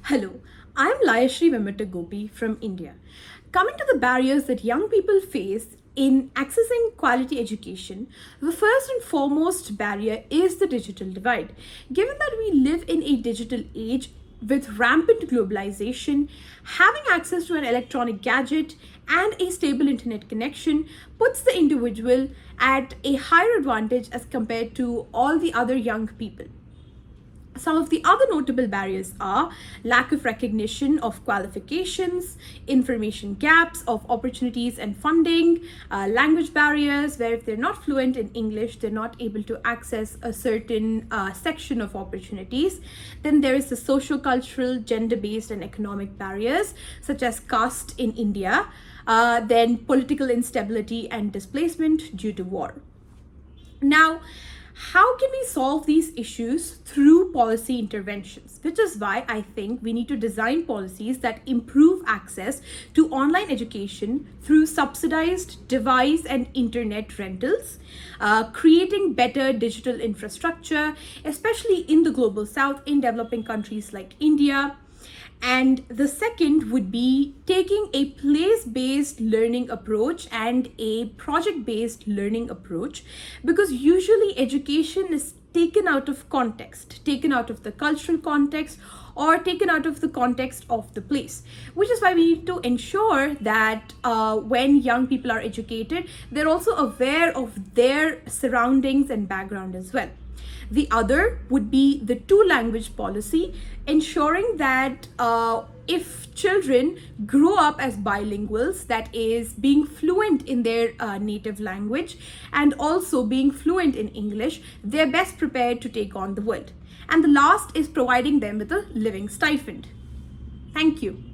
Hello, I'm Layasree Vemmata Gopi from India. Coming to the barriers that young people face in accessing quality education, the first and foremost barrier is the digital divide. Given that we live in a digital age with rampant globalization, having access to an electronic gadget and a stable internet connection puts the individual at a higher advantage as compared to all the other young people. Some of the other notable barriers are lack of recognition of qualifications, information gaps of opportunities and funding, language barriers, where if they're not fluent in English, they're not able to access a certain section of opportunities. Then there is the socio-cultural, gender-based, and economic barriers, such as caste in India, then political instability and displacement due to war. Now, how can we solve these issues through policy interventions? Which is why I think we need to design policies that improve access to online education through subsidized device and internet rentals, creating better digital infrastructure, especially in the global south, in developing countries like India. And the second would be taking a place-based learning approach and a project-based learning approach, because usually education is taken out of context, taken out of the cultural context, or taken out of the context of the place, which is why we need to ensure that when young people are educated, they're also aware of their surroundings and background as well. The other would be the two-language policy, ensuring that if children grow up as bilinguals, that is being fluent in their native language and also being fluent in English, they're best prepared to take on the world. And the last is providing them with a living stipend. Thank you.